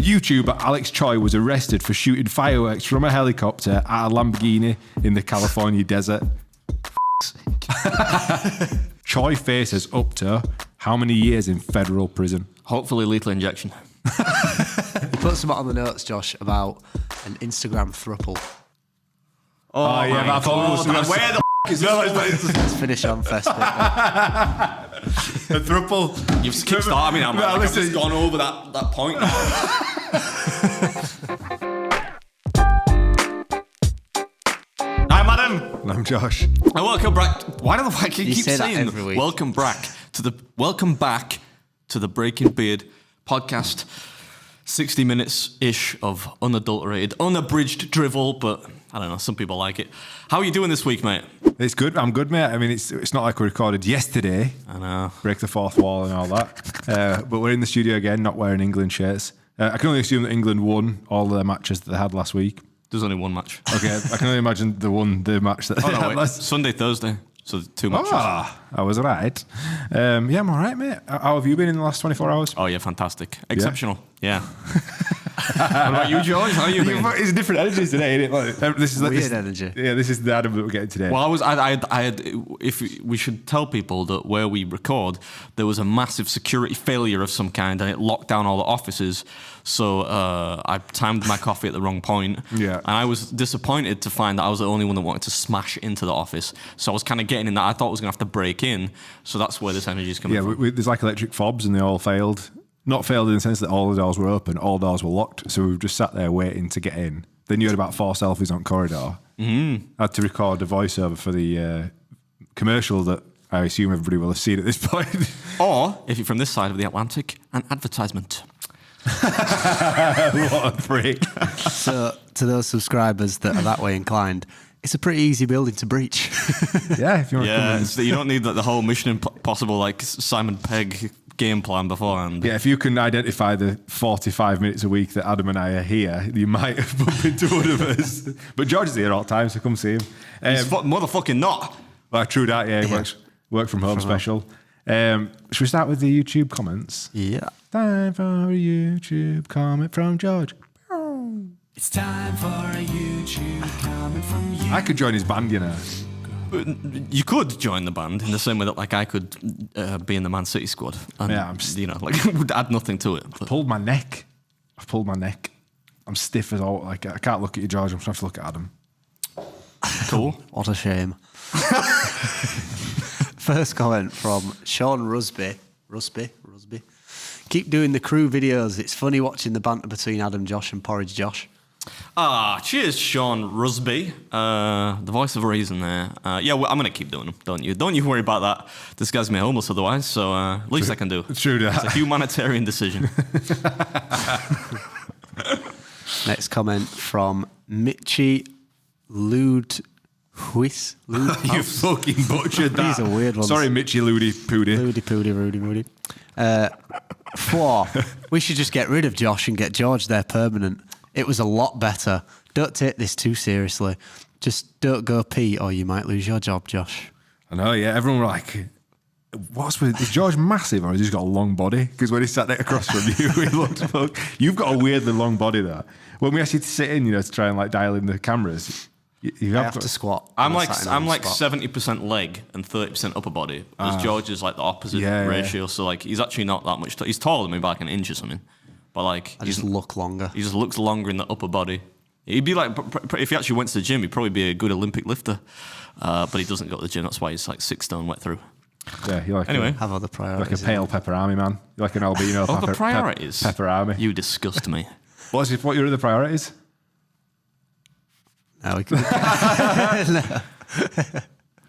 YouTuber Alex Choi was arrested for shooting fireworks from a helicopter at a Lamborghini in the California desert. Choi faces up to how many years in federal prison? Hopefully lethal injection. You put something on the notes, Josh, about an Instagram throuple. Oh yeah, my I thought God, where the is this? Let's finish on first bit. A throuple. You've kick-started me now, man. I've just gone over that point now. I'm Adam. I'm Josh. And welcome back. Why do the fuck you keep say that saying every week. welcome back to the Breaking Beard podcast? 60 minutes-ish of unadulterated, unabridged drivel, but I don't know, some people like it. How are you doing this week, mate? It's good. I'm good, mate. I mean, it's not like we recorded yesterday. I know. Break the fourth wall and all that. But we're in the studio again, not wearing England shirts. I can only assume that England won all their matches that they had last week. There's only one match. Okay, I can only imagine they won the match that they had last. Sunday, Thursday. So 2 matches. I was right. Yeah, I'm all right, mate. How have you been in the last 24 hours? Oh, yeah, fantastic. Exceptional. Yeah. What about you, George? How are you been? It's different energies today, isn't it? Like, this is like Weird energy. Yeah, this is the Adam that we're getting today. Well, I had. If we should tell people that where we record, there was a massive security failure of some kind, and it locked down all the offices. So I timed my coffee at the wrong point. Yeah. And I was disappointed to find that I was the only one that wanted to smash into the office. So I was kind of getting in that. I thought I was going to have to break in. So that's where this energy is coming from. Yeah, there's like electric fobs, and they all failed. Not failed in the sense that all the doors were open, all doors were locked. So we've just sat there waiting to get in. Then you had about 4 selfies on corridor. I had to record a voiceover for the commercial that I assume everybody will have seen at this point. Or, if you're from this side of the Atlantic, an advertisement. What a prick. So, to those subscribers that are that way inclined, it's a pretty easy building to breach. Yeah, if you want to come in. You don't need the whole Mission Impossible, like Simon Pegg game plan beforehand. Yeah, if you can identify the 45 minutes a week that Adam and I are here, you might have bumped into one of us. But George is here all the time, so come see him. He's motherfucking not. Well, true that, yeah. He work from home special. Should we start with the YouTube comments? Yeah. Time for a YouTube comment from George. It's time for a YouTube comment from you. I could join his band, you know. You could join the band in the same way that, like, I could be in the Man City squad, and it would add nothing to it. But. I've pulled my neck. I'm stiff as all. Like, I can't look at you, George. I'm trying to look at Adam. Cool. What a shame. First comment from Sean Rusby. Keep doing the crew videos. It's funny watching the banter between Adam, Josh, and Porridge Josh. Cheers, Sean Rusby. The voice of reason there. I'm going to keep doing them, don't you? Don't you worry about that. This guy's me homeless otherwise, so least I can do. True that. It's a humanitarian decision. Next comment from Mitchie Ludhuis. You fucking butchered that. These are weird ones. Sorry, Mitchie Loody Poody. Rudy Moody. 4. We should just get rid of Josh and get George there permanent. It was a lot better. Don't take this too seriously. Just don't go pee or you might lose your job, Josh. I know, yeah. Everyone were like, is George massive or has he just got a long body? Because when he sat there across from you, he looked you've got a weirdly long body there. When we asked you to sit in, to try and like dial in the cameras, you have to squat. I'm like 70% leg and 30% upper body. Whereas George is like the opposite ratio. So like he's actually not that much. He's taller than me by like an inch or something. But like I just look longer. He just looks longer in the upper body. He'd be like, if he actually went to the gym, he'd probably be a good Olympic lifter. But he doesn't go to the gym. That's why he's like 6 stone wet through. Yeah, you're like have other priorities. Like a pale pepper army man. You're like an albino. The priorities. Pepper army. You disgust me. What are your other priorities? No, we can.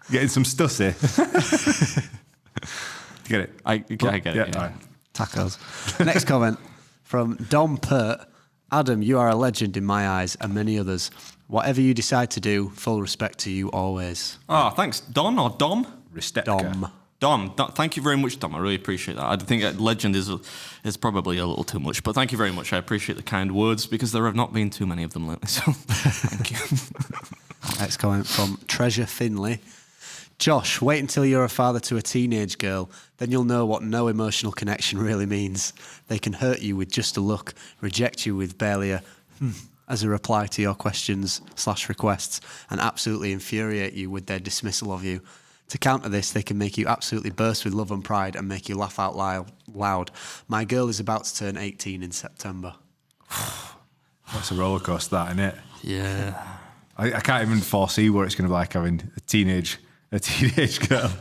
Getting some stussy. Get it? I get it. Yeah. Right. Tacos. Next comment from Dom Pert. Adam, you are a legend in my eyes and many others. Whatever you decide to do, full respect to you always. Oh, thanks. Don or Dom? Dom. Thank you very much, Dom. I really appreciate that. I think legend is probably a little too much, but thank you very much. I appreciate the kind words because there have not been too many of them lately, so thank you. Next comment from Treasure Finley. Josh, wait until you're a father to a teenage girl. Then you'll know what no emotional connection really means. They can hurt you with just a look, reject you with barely a as a reply to your questions/requests, and absolutely infuriate you with their dismissal of you. To counter this, they can make you absolutely burst with love and pride and make you laugh out loud. My girl is about to turn 18 in September. That's a roller coaster, that, isn't it? Yeah. I can't even foresee what it's going to be like having a teenage girl.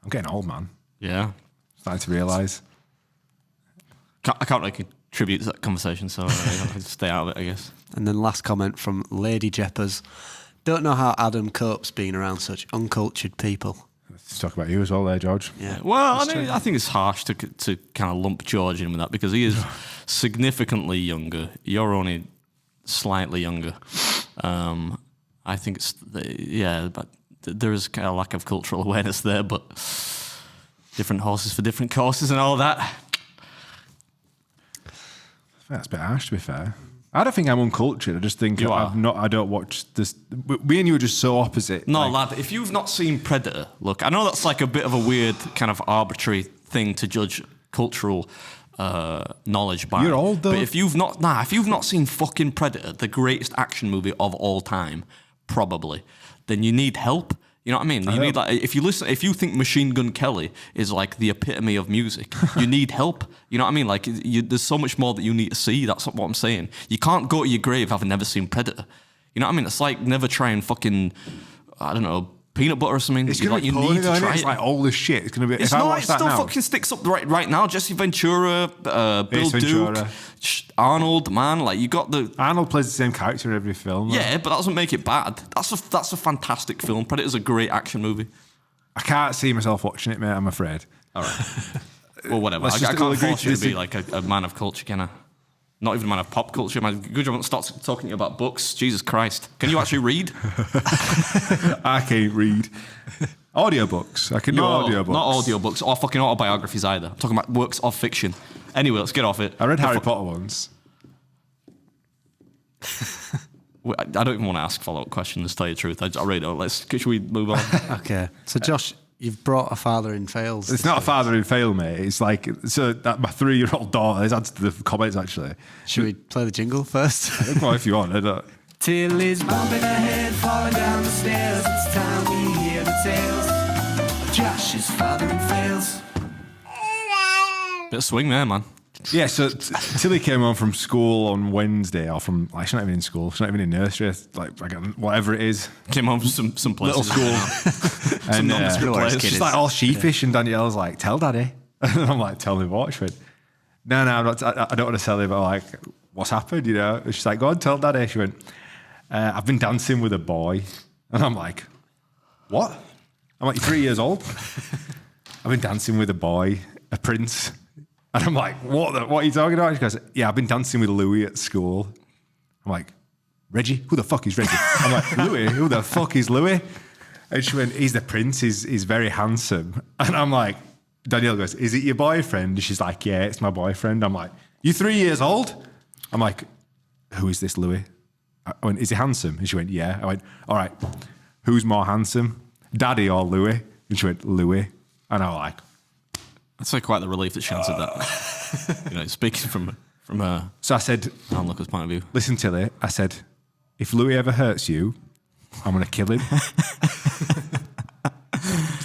I'm getting old, man. Yeah. Starting to realise. I can't really contribute to that conversation, so I'll stay out of it, I guess. And then last comment from Lady Jeppers. Don't know how Adam copes being around such uncultured people. Let's talk about you as well there, George. Yeah. Well, I think it's harsh to kind of lump George in with that because he is significantly younger. You're only slightly younger. I think it's, but there is kind of lack of cultural awareness there, but different horses for different courses and all that. That's a bit harsh, to be fair. I don't think I'm uncultured. I just think You are. I don't watch this. Me and you are just so opposite. No, lad, if you've not seen Predator, look, I know that's like a bit of a weird kind of arbitrary thing to judge cultural knowledge by. You're old, though. But if you've not seen fucking Predator, the greatest action movie of all time, probably, then you need help. You know what I mean? You need if you think Machine Gun Kelly is like the epitome of music, you need help. You know what I mean? Like there's so much more that you need to see. That's what I'm saying. You can't go to your grave having never seen Predator. You know what I mean? It's like never trying fucking, I don't know, peanut butter or something. It's going to be you need to try It's it. like all this shit. It's going to be. It's if I not. watch It that still now, fucking sticks up right now. Jesse Ventura, Bill Ventura. Duke, Arnold. Man, like you got the. Arnold plays the same character in every film. though. Yeah, but that doesn't make it bad. That's a fantastic film. Predator's a great action movie. I can't see myself watching it, mate. I'm afraid. All right. Well, whatever. Let's I just can't all agree force to you to be dis- like a man of culture, can I? Not even a man of pop culture. Man, good job I start talking to you about books. Jesus Christ. Can you actually read? I can't read. Audiobooks. I can do audiobooks. Not audiobooks or fucking autobiographies either. I'm talking about works of fiction. Anyway, let's get off it. I read Harry Potter once. I don't even want to ask follow-up questions, to tell you the truth. I really don't. Should we move on? Okay. So, Josh, you've brought a father in fails. It's not a father in fail, mate. It's like that my 3-year-old daughter has answered the comments actually. Should we play the jingle first? Well, if you want, I don't. Tilly's bumping her head, falling down the stairs. It's time we hear the tales of Josh's father in fails. Bit of swing there, man. Yeah, so Tilly came home from school on Wednesday, or from, like, she's not even in school, she's not even in nursery, like whatever it is. Came home from some Little places. school. And nondescript places. she's like all sheepish, and Danielle's like, tell daddy. And I'm like, tell me what? She went, no, I'm not, I don't want to tell him, but like, what's happened, you know? And she's like, go on, tell daddy. She went, I've been dancing with a boy. And I'm like, what? I'm like, you're 3 years old? I've been dancing with a boy, a prince. And I'm like, what are you talking about? She goes, yeah, I've been dancing with Louis at school. I'm like, Reggie? Who the fuck is Reggie? I'm like, Louis? Who the fuck is Louis? And she went, he's the prince, he's very handsome. And I'm like, Danielle goes, is it your boyfriend? And she's like, yeah, it's my boyfriend. I'm like, you 3 years old? I'm like, who is this Louis? I went, is he handsome? And she went, yeah. I went, all right, who's more handsome, Daddy or Louis? And she went, Louis. And I was like, That's like quite the relief that she answered that. You know, speaking from a so I said, onlooker's point of view. listen, Tilly, I said, if Louis ever hurts you, I'm going to kill him.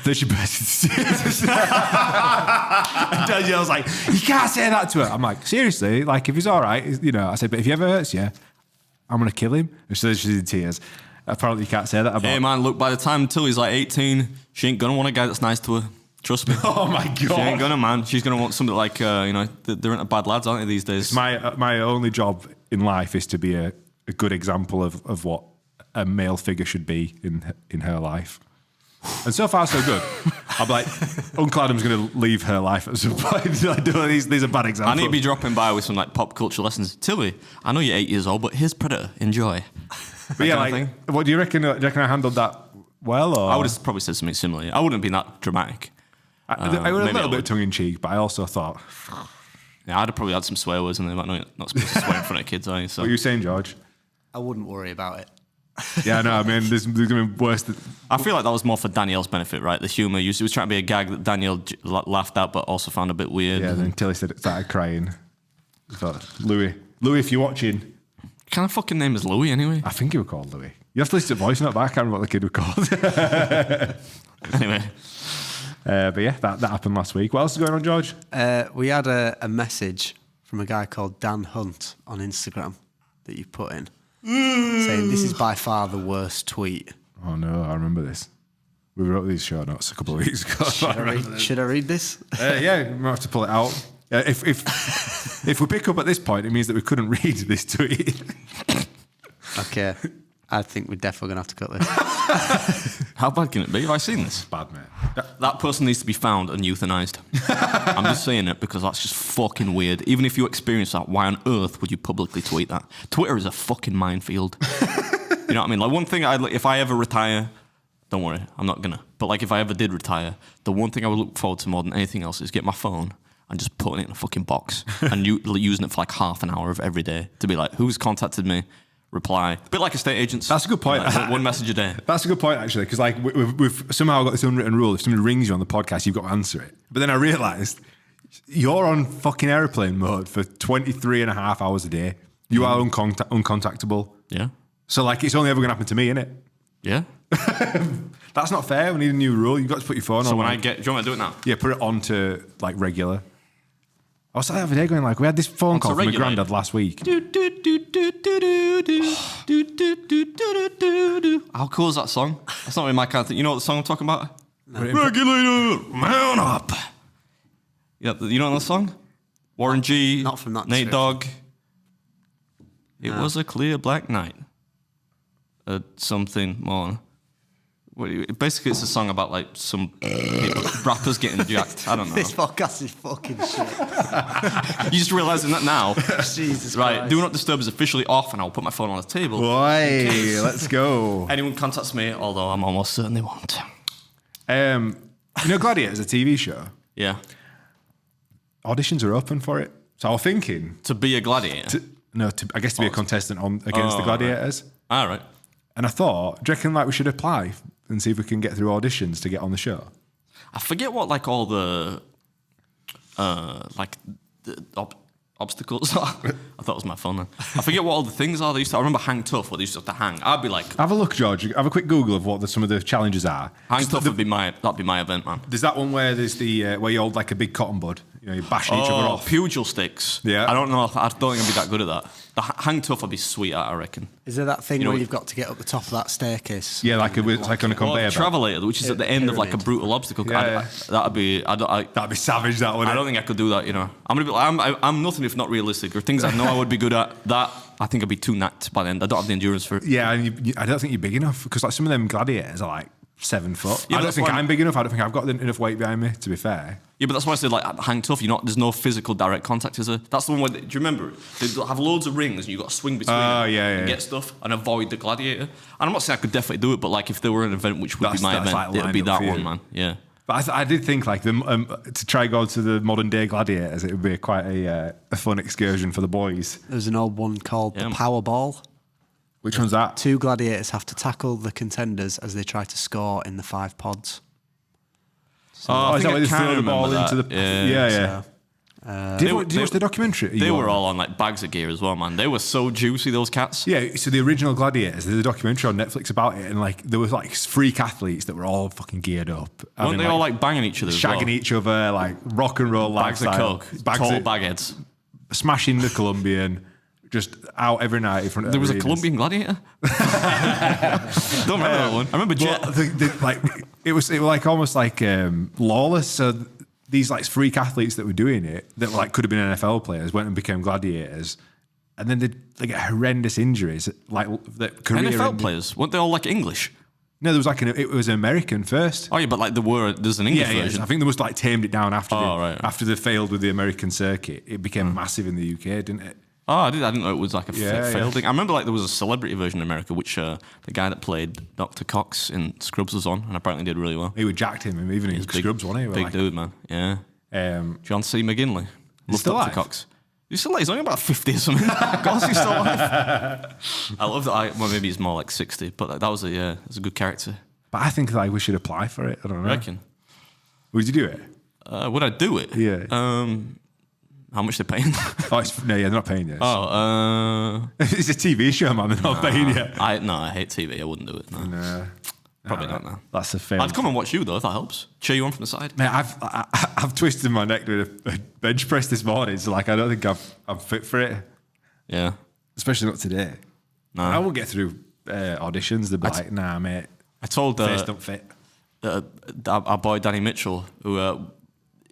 So she burst into tears. And Danielle's like, you can't say that to her. I'm like, seriously? Like, if he's all right, you know, I said, but if he ever hurts you, I'm going to kill him. And so she's in tears. Apparently you can't say that about Hey, man, look, by the time Tilly's like 18, she ain't going to want a guy that's nice to her. Trust me. Oh, my God. She ain't going to, man. She's going to want somebody like, you know, they're into bad lads, aren't they, these days? My only job in life is to be a good example of what a male figure should be in her life. And so far, so good. I'm like, Uncle Adam's going to leave her life at some point. These are bad examples. I need to be dropping by with some like pop culture lessons. Tilly, I know you're 8 years old, but here's Predator. Enjoy. But yeah, kind of like, what do you reckon? Do you reckon I handled that well? Or? I would have probably said something similar. I wouldn't have been that dramatic. I was a maybe little I bit would. tongue in cheek, but I also thought, Yeah, I'd have probably had some swear words in there, but no, you're not supposed to swear in front of kids, are you? So what are you saying, George? I wouldn't worry about it. Yeah, no, I mean, there's going to be worse. I feel like that was more for Danielle's benefit, right? The humour. It was trying to be a gag that Danielle laughed at, but also found a bit weird. Yeah, then until he started crying. I thought, Louis, if you're watching. What kind of fucking name is Louis anyway? I think he was called Louis. You have to listen to the voice note, but I can't remember what the kid was called. Anyway. But yeah, that happened last week. What else is going on, George? We had a message from a guy called Dan Hunt on Instagram that you put in saying this is by far the worst tweet. Oh no, I remember this. We wrote these show notes a couple of weeks ago. Should I read this? Yeah, we might have to pull it out. If we pick up at this point, it means that we couldn't read this tweet. Okay. I think we're definitely going to have to cut this. How bad can it be? Have I seen this? Bad, mate. That person needs to be found and euthanized. I'm just saying it because that's just fucking weird. Even if you experience that, why on earth would you publicly tweet that? Twitter is a fucking minefield. You know what I mean? Like one thing, if I ever retire, don't worry, I'm not gonna. But like if I ever did retire, the one thing I would look forward to more than anything else is get my phone and just putting it in a fucking box and using it for like half an hour of every day to be like, who's contacted me? Reply. A bit like estate agents. That's a good point. Like, one message a day. That's a good point, actually, because like we've somehow got this unwritten rule: if somebody rings you on the podcast, you've got to answer it. But then I realised you're on fucking airplane mode for 23 and a half hours a day. You are uncontactable. Yeah. So like, it's only ever going to happen to me, innit? Yeah. That's not fair. We need a new rule. You've got to put your phone on. So when like, do you want me to do it now? Yeah, put it on to like regular. I was the other day going like, we had this phone call from my granddad last week. How cool is that song? That's not really my kind of thing. You know what the song I'm talking about? No. Regulator, man up. Yeah, you know the song? Warren G. Not from that Nate Dogg. It No. was a clear black night. Something more. Basically, it's a song about like some rappers getting jacked. I don't know. This podcast is fucking shit. You just realising that now. Jesus Right, Christ. Do Not Disturb is officially off and I'll put my phone on the table. Boy, let's go. Anyone contacts me, although I'm almost certain they won't. You know, Gladiators, a TV show. Yeah. Auditions are open for it. So I was thinking, To be a gladiator. I guess to be a contestant against the Gladiators. Right. All right. And I thought, do you reckon like we should apply and see if we can get through auditions to get on the show? I forget what like all the obstacles are. I thought it was my phone then. I forget what all the things are. I remember Hang Tough, what they used to have to hang. I'd be like, Have a look, George. Have a quick Google of what some of the challenges are. Hang Tough that'd be my event, man. There's that one where there's the where you hold like a big cotton bud. You know, you're bashing each other off. Pugil sticks. Yeah. I don't know. I don't think I'd be that good at that. The Hang Tough would be sweet at, I reckon. Is there that thing You know where what- you've got to get up the top of that staircase? Yeah, like it's like on a Or conveyor belt. Travelator, which is at the end of like a brutal obstacle. Yeah, That'd be. That'd be savage. That one. I don't think I could do that. You know, I'm nothing if not realistic. Or things I know I would be good at. That I think I'd be too knacked by the end. I don't have the endurance for it. Yeah, and I don't think you're big enough because like some of them gladiators are like 7 foot. Yeah, I don't that's think why- I'm big enough. I don't think I've got enough weight behind me. To be fair. Yeah, but that's why I said like Hang Tough. There's no physical direct contact, is there? That's the one where. Do you remember? They have loads of rings and you got to swing between them yeah, and yeah. get stuff and avoid the gladiator. And I'm not saying I could definitely do it, but like if there were an event which would be my That's event, like it would be lined up that for one, you. man. Yeah. But I did think like to try go to the modern day gladiators, it would be quite a fun excursion for the boys. There's an old one called Yeah. the Powerball. Which one's that? 2 gladiators have to tackle the contenders as they try to score in the 5 pods. I is that think where I they can throw the ball remember into that. the? Yeah. Yeah. Did you watch the documentary? They were all on like bags of gear as well, man. They were so juicy, those cats. Yeah, so the original Gladiators, there's a documentary on Netflix about it, and like there was like freak athletes that were all fucking geared up. Weren't they all like banging each other? as well? shagging each other, like rock and roll Bags of lifestyle, coke, total bagheads. smashing the Colombian, just out every night in front of There was a arenas. Colombian gladiator. Don't remember that one. I remember Jet. But like it was like almost like lawless. So these like freak athletes that were doing it, that like could have been NFL players, went and became gladiators, and then they get horrendous injuries, like that career. NFL players weren't they all like English? No, there was like it was an American first. Oh yeah, but like there's an English version. I think they must like tamed it down after right. after they failed with the American circuit. It became massive in the UK, didn't it? Oh, I didn't know it was like a Yeah, failed yeah. thing. I remember like there was a celebrity version in America, which the guy that played Dr. Cox in Scrubs was on, and apparently did really well. He would jacked him, even in He's big- Scrubs, wasn't he? Big Like, dude, man. Yeah. John C. McGinley. Loved still Dr. alive? Cox. He's still he's only about 50 or something. Of course he's still alive. I love that. Well, maybe he's more like 60, but that was a good character. But I think like we should apply for it. I don't know. I reckon. Would you do it? Would I do it? Yeah. How much they're paying? They're not paying you. Oh, It's a TV show, man. They're not paying you. I hate TV. I wouldn't do it. No. No. Probably not now. That's a fail. I'd come and watch you though if that helps. Cheer you on from the side. Mate, I've twisted my neck doing a bench press this morning, so like I don't think I'm fit for it. Yeah. Especially not today. No. I won't get through auditions. They'll be like, nah, mate. I told Face don't fit. Our boy Danny Mitchell, who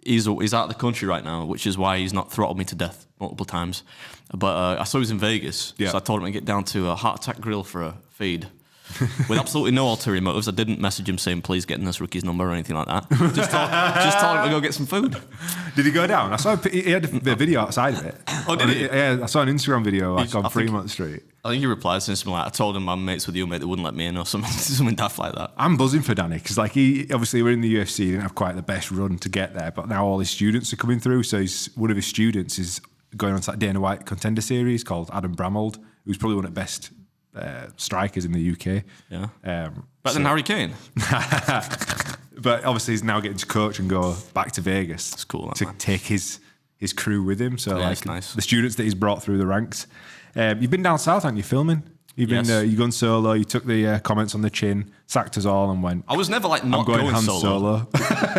he's out of the country right now, which is why he's not throttled me to death multiple times. But I saw he was in Vegas, so I told him to get down to a Heart Attack Grill for a feed. With absolutely no ulterior motives. I didn't message him saying, please get in this rookie's number or anything like that. Just told him to go get some food. Did he go down? I saw he had a video outside of it. Oh, did he? Yeah, I saw an Instagram video on Fremont Street. I think he replied something like, I told him I'm mates with you, mate, they wouldn't let me in or something daft like that. I'm buzzing for Danny because like he obviously we're in the UFC, he didn't have quite the best run to get there, but now all his students are coming through. So one of his students is going on to that Dana White contender series called Adam Brammold, who's probably one of the best strikers in the UK. Yeah. Better than Harry Kane. But obviously he's now getting to coach and go back to Vegas. That's cool, to man. take his crew with him. So Yeah, like it's nice. the students that he's brought through the ranks. You've been down south, haven't you, filming? You've been Yes. you gone solo. You took the comments on the chin, sacked us all, and went. I was never like I'm not going going Han solo.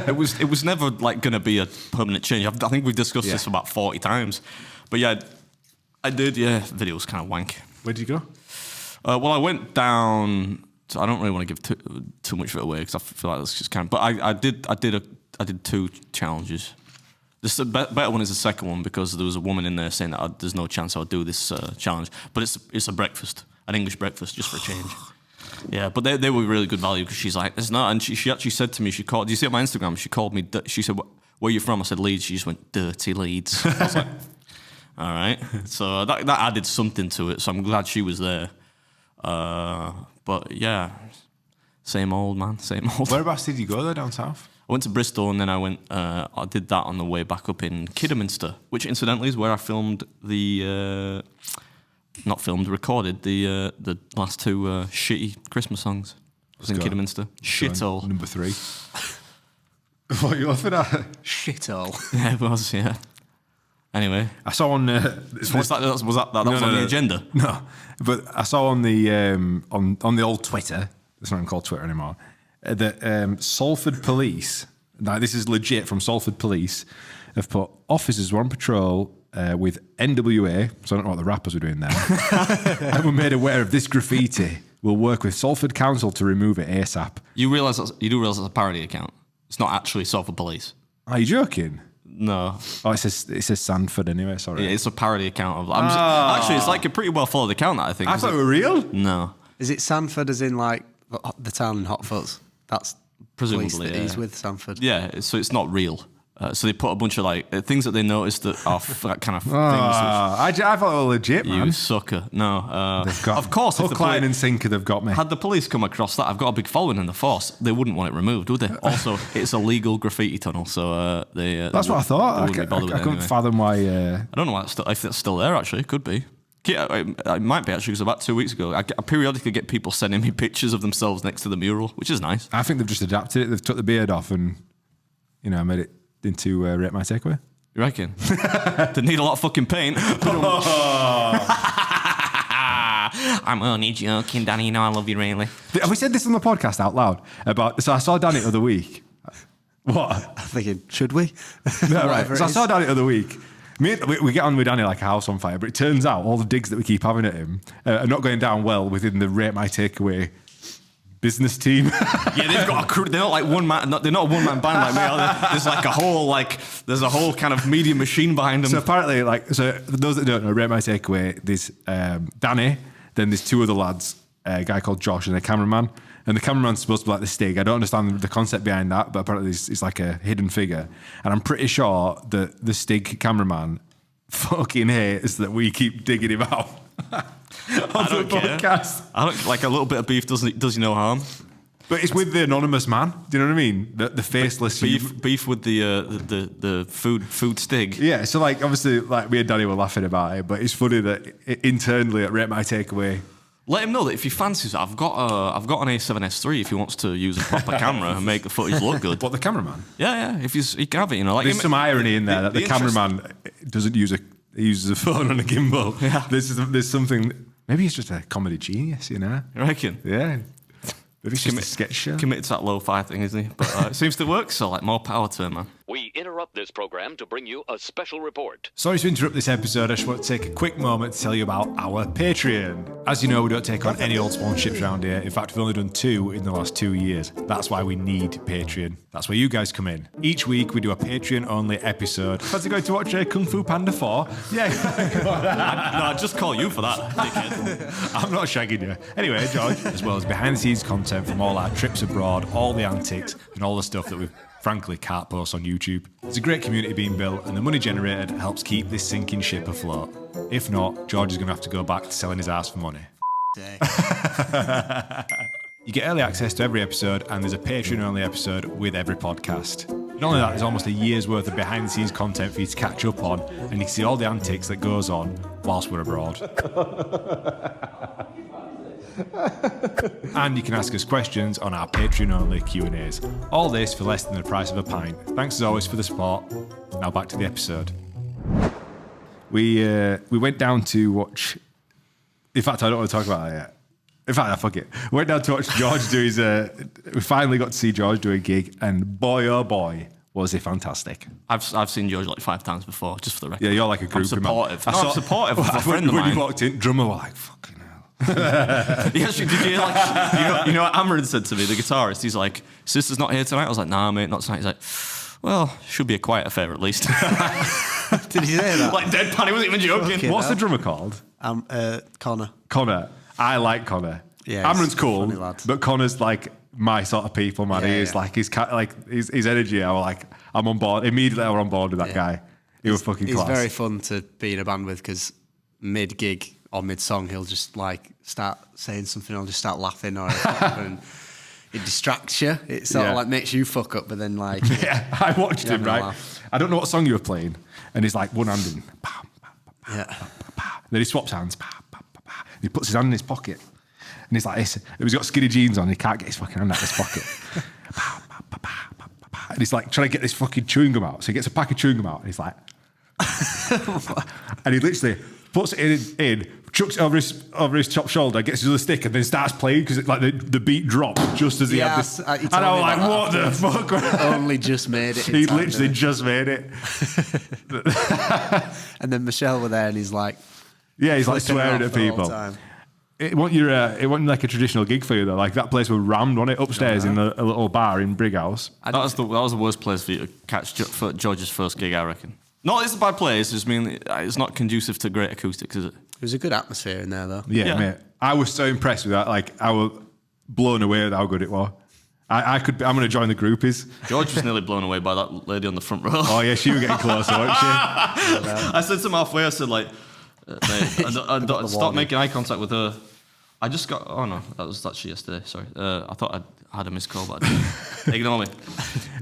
It was never like going to be a permanent change. I think we've discussed this about 40 times. But yeah, I did. Yeah, the video was kind of wank. Where did you go? Well, I went down. So I don't really want to give too much of it away because I feel like that's just kind of. But I did 2 challenges. The better one is the second one because there was a woman in there saying that there's no chance I would do this challenge. But it's a breakfast, an English breakfast, just for a change. Yeah, but they were really good value because she's like, there's not. And she actually said to me, she called. Do you see it on my Instagram? She called me. She said, "Where are you from?" I said, "Leeds." She just went, "Dirty Leeds." I was like, all right. So that added something to it. So I'm glad she was there. But yeah, same old, man, same old. Whereabouts did you go though, down south? I went to Bristol and then I did that on the way back up in Kidderminster, which incidentally is where I filmed recorded the last 2 shitty Christmas songs. I was in Kidderminster. Shithole. Number 3. What are you laughing at? Shithole. Yeah, it was, yeah. Anyway. I saw on... Was that on the agenda? No, but I saw on the old Twitter, it's not even called Twitter anymore, that Salford Police, now this is legit from Salford Police, have put officers were on patrol with NWA, so I don't know what the rappers were doing there, and were made aware of this graffiti. We'll work with Salford Council to remove it ASAP. You do realise it's a parody account. It's not actually Salford Police. Are you joking? No. Oh, it says Sanford anyway, sorry. Yeah, it's a parody account of... Actually, it's like a pretty well followed account, that I think. I thought it were real. No. Is it Sanford as in like the town in Hot Fuzz? That's Presumably, police that yeah. he's with Sanford. Yeah, so it's not real. So they put a bunch of like things that they noticed that are that kind of things. I thought it was legit, man. You sucker! No, They've got of course. If hook, line and sinker, they've got me. had the police come across that, I've got a big following in the force. They wouldn't want it removed, would they? Also, it's a legal graffiti tunnel, so That's what I thought. They I wouldn't be bothered with it couldn't anyway. fathom why. I don't know why if that's still there. Actually, it could be. Yeah, it might be actually because about 2 weeks ago, I periodically get people sending me pictures of themselves next to the mural, which is nice. I think they've just adapted it. They've took the beard off and made it into Rate My Takeaway. You reckon? They need a lot of fucking paint. I'm only joking, Danny. You know I love you, really. Have we said this on the podcast out loud? So I saw Danny the other week. What? I'm thinking, should we? No, right. Whatever So I it saw is. Danny the other week. We get on with Danny like a house on fire, but it turns out all the digs that we keep having at him are not going down well within the Rate My Takeaway business team. Yeah, they've got a crew. They're not like one man. They're not a one man band like me. Are they? There's a whole kind of media machine behind them. So apparently, for those that don't know, Rate My Takeaway, there's Danny, then there's 2 other lads, a guy called Josh and a cameraman. And the cameraman's supposed to be like the Stig. I don't understand the concept behind that, but apparently it's like a hidden figure. And I'm pretty sure that the Stig cameraman fucking hates that we keep digging him out. I don't care. Podcast. I don't like a little bit of beef does you no harm. But it's with the anonymous man. Do you know what I mean? The faceless beef with the food stig. Yeah, so like obviously like me and Danny were laughing about it, but it's funny that internally at Rate My Takeaway. Let him know that if he fancies it, I've got an A7S III if he wants to use a proper camera and make the footage look good. What, the cameraman? Yeah. If he can have it, like there's some irony in there that the cameraman doesn't use he uses a phone on a gimbal. Yeah. There's something. Maybe he's just a comedy genius, You reckon? Yeah. Maybe it's just a sketch show. Committed to that lo-fi thing, isn't he? But it seems to work, so like more power to him, man. We interrupt this program to bring you a special report. Sorry to interrupt this episode. I just want to take a quick moment to tell you about our Patreon. As you know, we don't take on any old sponsorships around here. In fact, we've only done 2 in the last 2 years. That's why we need Patreon. That's where you guys come in. Each week, we do a Patreon-only episode. Fancy going to watch Kung Fu Panda 4? Yeah. No, I'd just call you for that, dickhead. I'm not shagging you. Anyway, George, as well as behind-the-scenes content from all our trips abroad, all the antics, and all the stuff that we frankly can't post on YouTube. There's a great community being built, and the money generated helps keep this sinking ship afloat. If not, George is going to have to go back to selling his ass for money. You get early access to every episode, and there's a Patreon-only episode with every podcast. Not only that, there's almost a year's worth of behind-the-scenes content for you to catch up on, and you can see all the antics that goes on whilst we're abroad. And you can ask us questions on our Patreon-only Q&As. All this for less than the price of a pint. Thanks as always for the support. Now back to the episode. We went down to watch... In fact, I don't want to talk about that yet. In fact, fuck it. We went down to watch George do his... we finally got to see George do a gig, and boy, oh boy, was he fantastic. I've seen George like 5 times before, just for the record. Yeah, you're like a group. I'm supportive. I'm supportive of a friend of mine. When you walked in, drummer were like, fucking hell. Yeah, did you like, you know what Amarin said to me, the guitarist? He's like, sister's not here tonight? I was like, nah, mate, not tonight. He's like, well, should be a quiet affair at least. Did he say that? Like deadpan, he wasn't even joking. What's the drummer called? Connor. Connor. I like Connor. Yeah, Amarin's cool, funny lad. but Connor's like my sort of people, man. Yeah, He is like his energy. I'm on board immediately. I was on board with that guy. He was fucking class. He's very fun to be in a band with because mid gig or mid song he'll just like start saying something or just start laughing or and it distracts you. It sort of like makes you fuck up, but then like yeah, I watched him right. I don't know what song you were playing, and he's like one hand in, and then he swaps hands, and he puts his hand in his pocket. And he's like this. He's got skinny jeans on. He can't get his fucking hand out of his pocket. And he's like trying to get this fucking chewing gum out. So he gets a pack of chewing gum out. And he's like... and he literally puts it in chucks it over his top shoulder, gets his other stick, and then starts playing because like the beat dropped just as he had this. And I was like, what the fuck? Only just made it. He literally just made it. And then Michelle were there and he's like... Yeah, he's like swearing at people. It wasn't like a traditional gig for you though. Like that place was rammed on it upstairs in a little bar in Brighouse. That was the worst place for you to catch George's first gig, I reckon. Not it's a bad place. I just mean it's not conducive to great acoustics, is it? It was a good atmosphere in there though. Yeah, mate. I was so impressed with that. Like I was blown away with how good it was. I'm going to join the groupies. George was nearly blown away by that lady on the front row. Oh yeah, she was getting closer, wasn't she? I said to him halfway, I said like, mate, stop making eye contact with her. I just got. Oh no, that was actually yesterday. Sorry, I thought I had a missed call, but I didn't. Ignore me.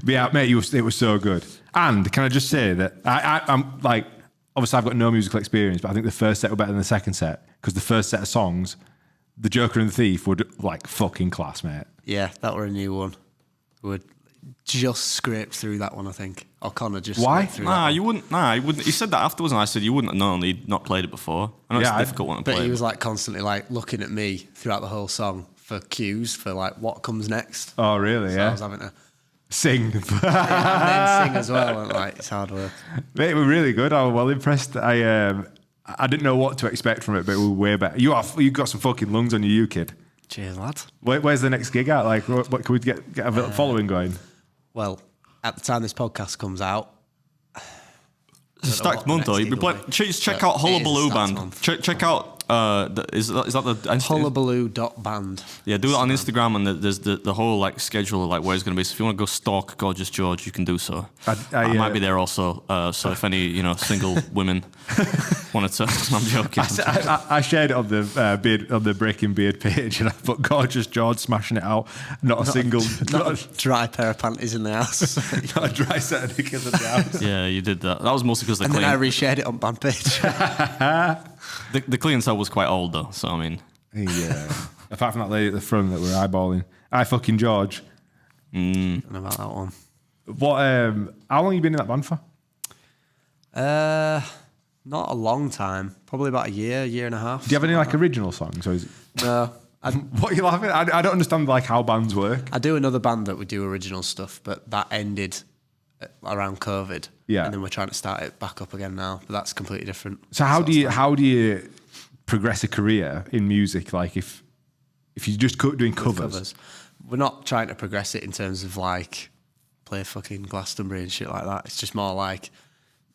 But yeah, mate, it was so good. And can I just say that I'm like, obviously I've got no musical experience, but I think the first set were better than the second set because the first set of songs, The Joker and the Thief, were like fucking class, mate. Yeah, that were a new one. Would just scraped through that one, I think. Or Connor just Why? scraped through that one. You wouldn't. Nah, you wouldn't. He said that afterwards, and I said you wouldn't have known he'd not played it before. I know it's a difficult one to play. But he was like constantly like looking at me throughout the whole song for cues for like what comes next. Oh really? So yeah. I was having to sing. and then sing as well. And like it's hard work. Mate, it was really good. I was well impressed. I didn't know what to expect from it, but it was way better. You got some fucking lungs on you kid. Cheers, lad. Where's the next gig at? Like, what can we get a following going? Well, at the time this podcast comes out, it's a stacked month though. You'd be check out Hullabaloo Band. Check out Is that the Hullabaloo.band. Yeah, do it on Instagram, and there's the whole like schedule of like where it's going to be. So if you want to go stalk Gorgeous George, you can do so. I might be there also. So if any single women wanted to, I'm joking. I shared it on the Breaking Beard page, and I put Gorgeous George smashing it out. Not a Dry pair of panties in the house. not a dry set of knickers in the house. Yeah, you did that. That was mostly because And then I reshared it on band page. the clientele was quite old though. So I mean, Yeah. Apart from that lady at the front that we're eyeballing, I fucking George. And about that one. What? How long have you been in that band for? Not a long time. Probably about a year and a half. Do you have any like original songs? Or is it... No. What are you laughing at? I don't understand like how bands work. I do another band that would do original stuff, but that ended around COVID. Yeah. And then we're trying to start it back up again now, but that's completely different. So how do you progress a career in music? Like if you just doing covers. We're not trying to progress it in terms of like play fucking Glastonbury and shit like that. It's just more like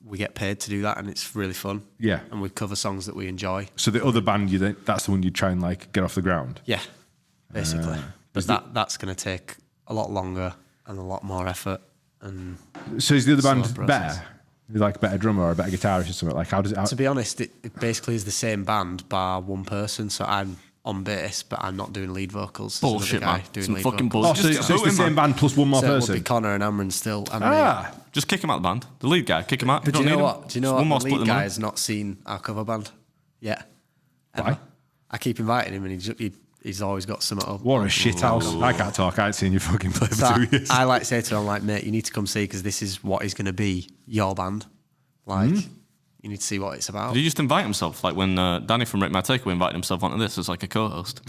we get paid to do that and it's really fun. Yeah. And we cover songs that we enjoy. So the other band, that's the one you try and like get off the ground. Yeah, basically. But that's going to take a lot longer and a lot more effort. And so is the other band slow better? process. Like a better drummer or a better guitarist or something? Like how does it? To be honest, it basically is the same band bar one person. So I'm on bass, but I'm not doing lead vocals. There's bullshit, another man. guy doing Some lead fucking vocals. bullshit. so it's the same band plus one more So it would person. be Connor and Amron still. And me. just kick him out of the band. The lead guy, kick him out. But do you don't know need what? him. Do you know Just what? one more The split lead the guy money. has not seen our cover band yet. Why? I keep inviting him, and he's always got some up. What a shit house! I can't talk. I ain't seen you fucking play So for 2 years. I like to say to him, like, mate, you need to come see because this is what is going to be your band. Like, you need to see what it's about. Did he just invite himself? Like when Danny from Rip My Takeaway invited himself onto this as like a co-host.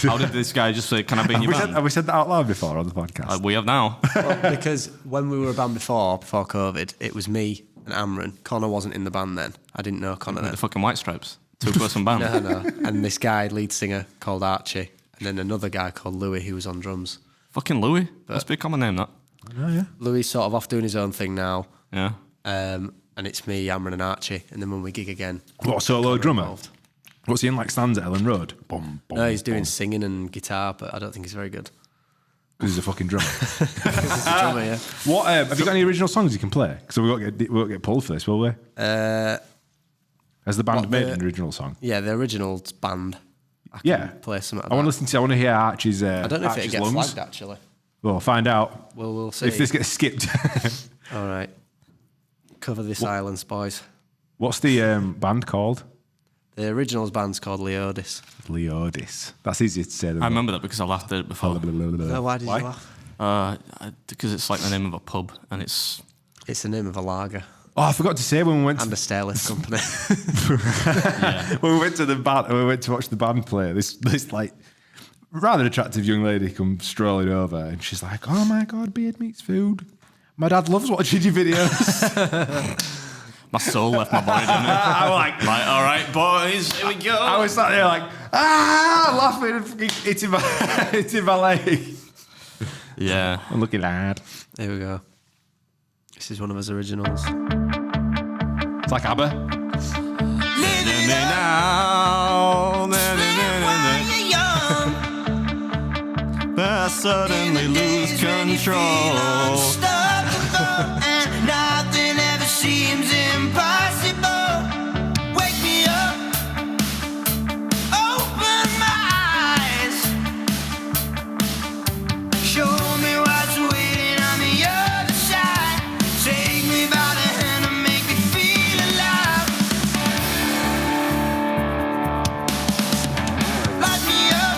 How did this guy just say, "Can I be in your band?" Have we said that out loud before on the podcast? We have now. Well, because when we were a band before COVID, it was me and Amron. Connor wasn't in the band then. I didn't know Connor then. The fucking White Stripes, 2-person band. No. And this guy, lead singer, called Archie. And then another guy called Louis, who was on drums. Fucking Louis. Must be a common name, that. Oh yeah. Louis sort of off doing his own thing now. Yeah. And it's me, Amron and Archie. And then when we gig again... What solo Connor drummer? involved. What's he in like stands at Ellen Road? Boom, boom, No, he's doing boom. singing and guitar, but I don't think he's very good. 'Cause he's a fucking drummer. He's a drummer, yeah. What have you got any original songs you can play? Because we won't get pulled for this, will we? Has the band what, made the- an original song? Yeah, the original band. I can Yeah. play some of I that. want to listen to. I want to hear Archie's. I don't know if Archie's it gets lungs. flagged, actually. We'll find out. Well, we'll see. If this gets skipped. All right. Cover this silence, boys. What's the band called? The original's band's called Leodis. Leodis. That's easier to say than I remember that because I laughed at it before. Oh, why did you laugh? Because it's like the name of a pub, and it's It's the name of a lager Oh, I forgot to say when we went to and a stairlift company. when we went to the band, we went to watch the band play. This like rather attractive young lady comes strolling over, and she's like, "Oh my god, beard meets food. My dad loves watching your videos." my soul left my body, didn't it? I'm like, All right, boys, here we go. I was sat there like, laughing and fucking hitting my leg. Yeah. I'm looking lad. Here we go. This is one of his originals. It's like ABBA. I suddenly lose control. And nothing ever seems impossible. Wake me up, open my eyes, show me what's waiting on the other side. Take me by the hand and make me feel alive. Light me up,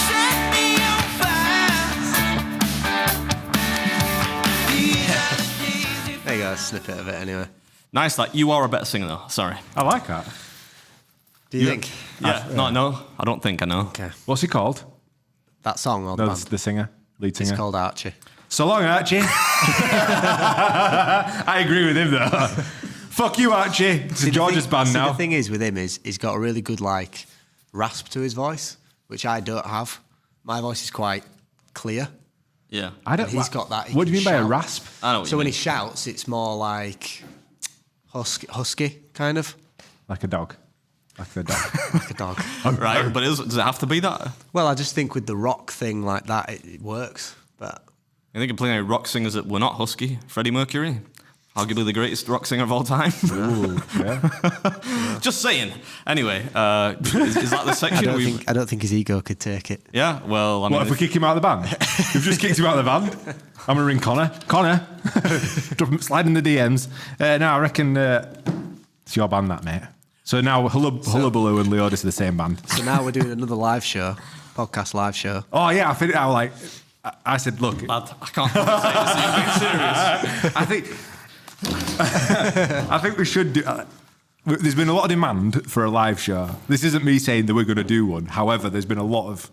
set me on fire. These are the days if There you go, a snippet of it anyway. Nice, like you are a better singer though. Sorry. I like that. Do you think? Yeah. No, I don't think I know. Okay. What's he called? That song or the No, band? it's the singer, lead It's singer. called Archie. So long, Archie. I agree with him though. Fuck you, Archie. It's a George's band now. The thing is with him is he's got a really good like rasp to his voice, which I don't have. My voice is quite clear. Yeah. I don't. He's got that. He What do you can mean by a shout. rasp? I know what So you when mean. he shouts, it's more like husky kind of. Like a dog. Like a dog. like a dog. Right, but does it have to be that? Well, I just think with the rock thing like that, it works. But I think you're playing rock singers that were not husky. Freddie Mercury, arguably the greatest rock singer of all time. Ooh, yeah. Just saying. Anyway, is that the section? I don't think his ego could take it. Yeah, well, I mean... What, if we kick him out of the band? We've just kicked him out of the band. I'm going to ring Connor. Connor, slide in the DMs. No, I reckon it's your band, that, mate. So now Hullabaloo and Leodis are the same band. So now we're doing another live show, podcast live show. Oh, yeah, I said, look... Lad, I can't say this. Are you being serious? I think we should do... there's been a lot of demand for a live show. This isn't me saying that we're going to do one. However, there's been a lot of...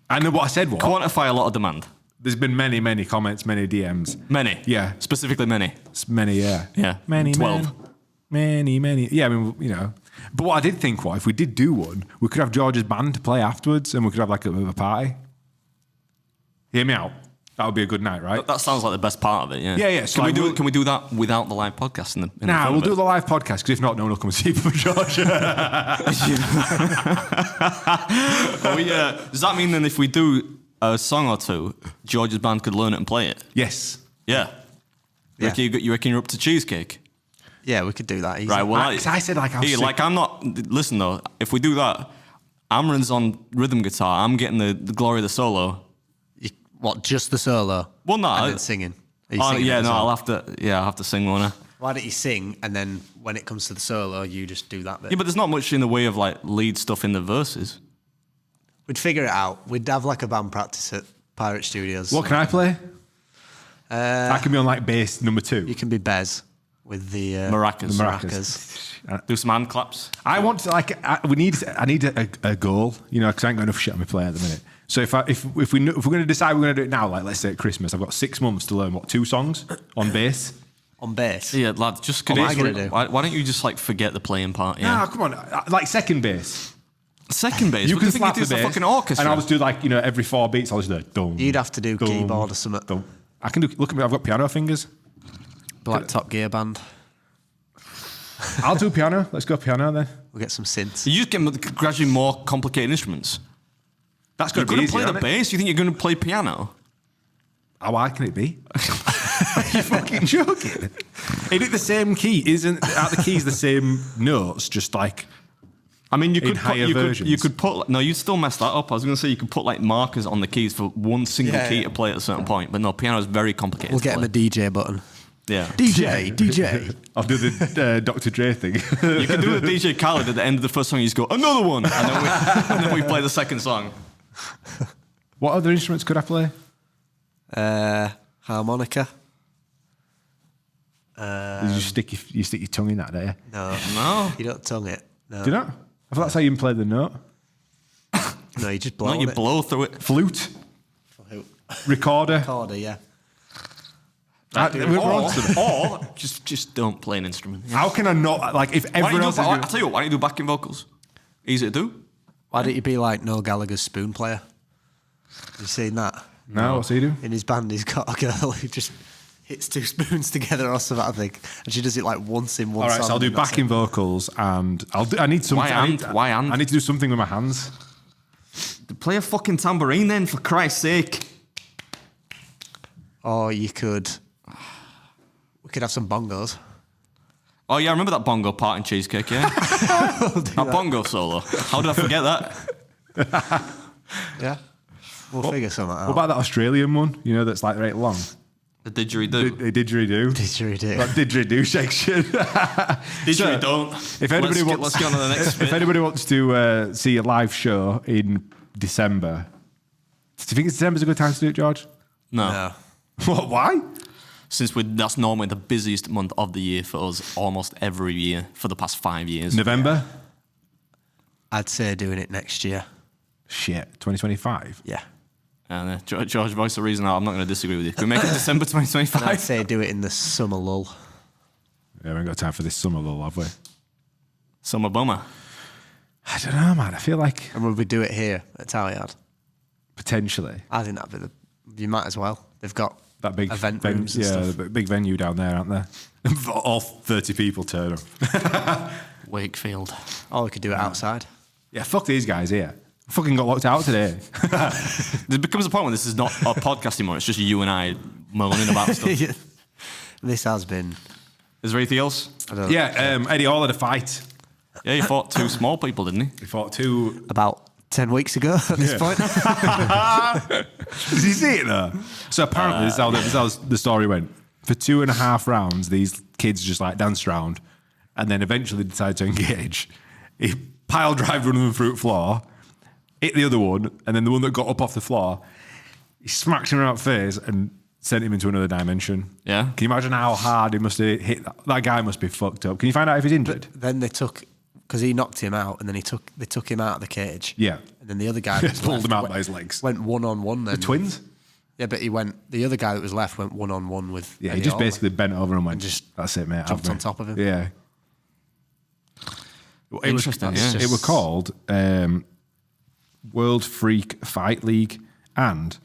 I know what I said was... Quantify a lot of demand. There's been many, many comments, many DMs. Many? Yeah. Specifically many? It's many, yeah. Yeah. Many, 12. Many. Yeah, I mean, you know. But what I did think was, if we did do one, we could have George's band to play afterwards and we could have like a party. Hear me out. That would be a good night, right? That sounds like the best part of it, yeah. Yeah. So Can we do that without the live podcast? Nah, we'll do the live podcast, because if not, no one will come and see for George. Does that mean then if we do a song or two, George's band could learn it and play it? Yes. Yeah. Yeah. You reckon you're up to cheesecake? Yeah, we could do that easily. Right, well... I said like... I'm not... Listen, though, if we do that, Amron's on rhythm guitar, I'm getting the glory of the solo. What, just the solo? Well, no. And then singing? Are you singing yeah, as no, well? I'll have to sing, won't I? Why don't you sing, and then when it comes to the solo, you just do that bit? Yeah, but there's not much in the way of like lead stuff in the verses. We'd figure it out. We'd have like a band practice at Pirate Studios. What can I play? I can be on like bass number 2. You can be Bez with the Maracas. the maracas. Do some hand claps. I want to I need a goal, you know, because I ain't got enough shit on my plate at the minute. So if we're going to decide we're going to do it now, like let's say at Christmas, I've got 6 months to learn 2 songs on bass. On bass? Yeah, lad, just... What am I gonna do? Why don't you just like forget the playing part, yeah? Nah, come on, like second bass. Second bass? You What can do think slap the do? It's a bass, fucking orchestra. and I'll just do like, you know, every 4 beats I'll just do dum. You'd have to do dum, keyboard or something. dum. I can do. Look at me, I've got piano fingers. Like Top Gear band. I'll do piano. Let's go piano then. We'll get some synths. You just get gradually more complicated instruments. That's You're going to be going to easy, play the bass? You think you're going to play piano? How hard can it be? Are you fucking joking? Is it the same key? Are the keys the same notes? Just like... I mean, you In could higher put, versions. you could put... No, you'd still mess that up. I was going to say you could put like markers on the keys for one single Yeah, key yeah. to play at a certain point. But no, piano is very complicated We'll to get him play. a DJ button. Yeah. DJ. I'll do the Dr. Dre thing. You can do the DJ Khaled at the end of the first song. You just go, another one. And then we play the second song. What other instruments could I play? Harmonica. you stick your tongue in that, do you? No. You don't tongue it. No. Do you not? I thought that's how you play the note. No, you just blow No, you it. blow through it. Flute, recorder. Recorder, yeah. We're on to them. Or just don't play an instrument. Yeah. How can I not, like, if Why don't everyone you else do, is I'll doing... tell you what, why don't you do backing vocals? Easy to do. Why don't you be like Noel Gallagher's spoon player? Have you seen that? No, what's he do? In his band, he's got a girl who just hits 2 spoons together or something, I think. And she does it like once in one All right, song. so I'll do and that's backing vocals, and I need something. Why and? I need to do something with my hands. Play a fucking tambourine then, for Christ's sake. it. Or you could... We could have some bongos. Oh yeah, I remember that bongo part in Cheesecake, yeah? that bongo solo. How did I forget that? Yeah? We'll figure something out. What about that Australian one? You know, that's like right long. The didgeridoo. Didgeridoo. Didgeridoo. That didgeridoo section. Didgeridoo. If anybody Let's get on to the next if bit. anybody wants to see a live show in December, do you think December's a good time to do it, George? No. No. What? Why? Since that's normally the busiest month of the year for us, almost every year for the past 5 years. November? I'd say doing it next year. Shit, 2025. Yeah. And George, voice the reason. I'm not going to disagree with you. Can we make it December And I'd 2025? say do it in the summer lull. Yeah, we haven't got time for this summer, though, have we? Summer bummer. I don't know, man. I feel like And would we do it here at Tallyard? potentially. I think that'd be you might as well. They've got that big Event rooms and stuff. the big venue down there, aren't there? All 30 people turn up. Wakefield. Or we could do it outside. Yeah, fuck these guys here. Fucking got locked out today. There becomes a point where this is not a podcast anymore. It's just you and I moaning about stuff. This has been. Is there anything else? I don't know. Yeah, Eddie Hall had a fight. Yeah, he fought two small people, didn't he? He fought two. About 10 weeks ago at this point. Did you see it though? So apparently, this is how the story went. For 2.5 rounds, these kids just like danced around, and then eventually decided to engage. He pile drived one of them through the floor, hit the other one, and then the one that got up off the floor, he smacked him around the face and sent him into another dimension. Yeah. Can you imagine how hard he must have hit that? That guy must be fucked up. Can you find out if he's injured? Then they took, because he knocked him out, and then they took him out of the cage. Yeah. And then the other guy that was Pulled left him out went- by his legs. Went 1-on-1 then. The twins? Yeah, but the other guy that was left went 1-on-1 with. Yeah, Eddie he just Hall. basically bent over and went, just that's it, mate. jumped have me." on top of him. Yeah. Interesting, It was, yeah. it was called World Freak Fight League, and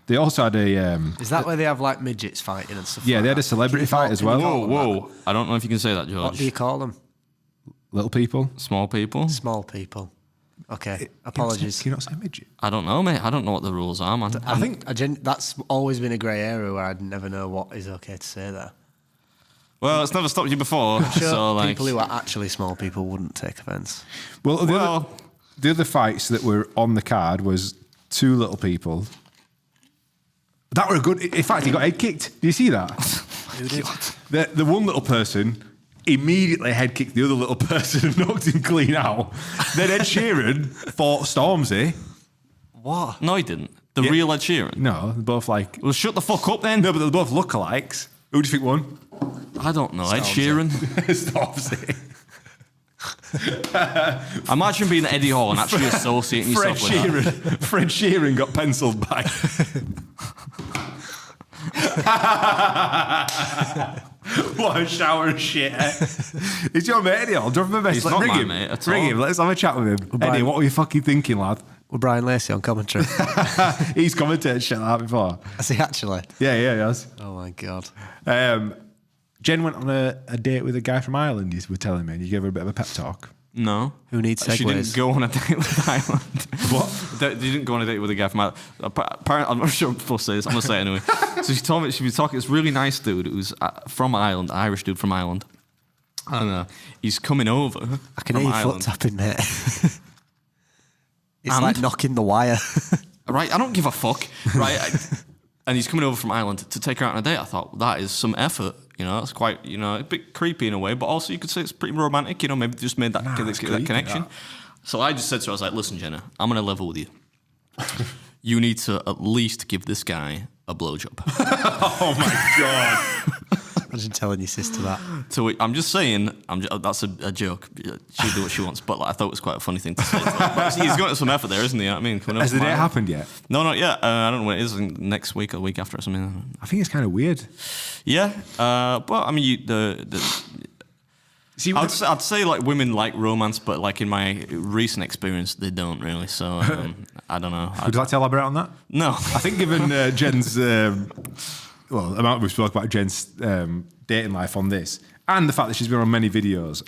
they also had a Is that where they have like midgets fighting and stuff? yeah, like they had a that? celebrity Can you fight as call- well. can you Whoa, call them whoa. I don't know if you can say that, that? What George. do you call them? Little people. Small people? Small people. Okay, apologies. Can you not say midget? I don't know, mate. I don't know what the rules are, man. I think that's always been a grey area where I'd never know what is okay to say there. Well, it's never stopped you before. Sure, so, like, people who are actually small people wouldn't take offence. Well, Well- the other fights that were on the card was two little people. That were good. In fact, he got head kicked. Do you see that? Who did? The one little person immediately head kicked the other little person and knocked him clean out. Then Ed Sheeran fought Stormzy. What? no, he didn't. The Yeah. real Ed Sheeran. No, they're both like Well, shut the fuck up then. no, but they're both lookalikes. Who do you think won? I don't know. Ed Stormzy. Sheeran. Stormzy. Imagine being Eddie Hall and actually associating Fred yourself with that. Sheeran. Fred Sheeran got penciled by. What a shower of shit. Is your mate Eddie Hall? Drop him a message. He's not ring my him. mate at Ring all. him. Let's have a chat with him. Eddie, Brian- what were you fucking thinking, lad? With Brian Lacey on commentary. He's commentated shit like that before. Is he actually? Yeah, he has. Oh my god. Jen went on a date with a guy from Ireland, you were telling me, and you gave her a bit of a pep talk. No. Who needs She didn't segues? go on a date with Ireland. What? They didn't go on a date with a guy from Ireland. Apparently, I'm not sure I'm supposed to say this. I'm going to say it anyway. So she told me she was talking. This really nice dude who's from Ireland, Irish dude from Ireland. And he's coming over. I can from hear you Ireland. foot tapping, mate. It's And? like knocking the wire. Right, I don't give a fuck. Right, and he's coming over from Ireland to take her out on a date. I thought, well, that is some effort. You know, it's quite, you know, a bit creepy in a way, but also you could say it's pretty romantic. You know, maybe just made that, it's that creepy, connection. that. So I just said to her, I was like, listen, Jenna, I'm going to level with you. You need to at least give this guy a blowjob. Oh my God. Imagine telling your sister that. So I'm just saying, that's a joke. She'll do what she wants, but like, I thought it was quite a funny thing to say. But he's got some effort there, isn't he? You know what I mean? Coming Has over the from date Ireland. happened yet? No, not yet. I don't know when it is. Next week or the week after or something. I think it's kind of weird. Yeah, but I mean, See, I'd say like women like romance, but like in my recent experience, they don't really. So I don't know. would you like to elaborate on that? No, I think given Jen's, well, the amount we spoke about Jen's dating life on this, and the fact that she's been on many videos,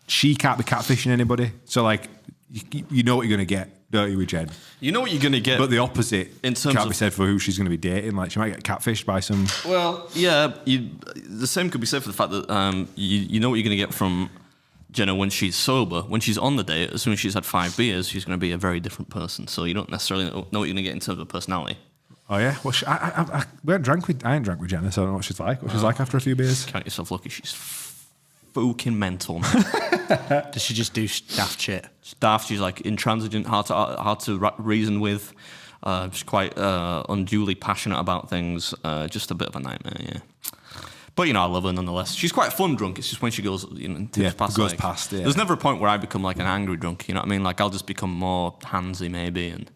she can't be catfishing anybody. So, like, you know what you're going to get, don't you, with Jen? you know what you're gonna get. But the opposite In terms can't be of- said for who she's going to be dating. Like, she might get catfished by some... Well, yeah, the same could be said for the fact that you know what you're going to get from Jenna when she's sober. When she's on the date, as soon as she's had 5 beers, she's going to be a very different person. So you don't necessarily know what you're going to get in terms of personality. Oh, yeah? Well, I ain't drank with Jenna, so I don't know what she's like. What she's like after a few beers. Count yourself lucky. She's fucking mental, man. Does she just do daft shit? She's daft. She's like intransigent, hard to reason with. She's quite unduly passionate about things. Just a bit of a nightmare, yeah. But you know, I love her nonetheless. She's quite a fun drunk. It's just when she goes, you know, tips Yeah, past. goes like, past, yeah. There's never a point where I become like an angry drunk. You know what I mean? Like I'll just become more handsy maybe, and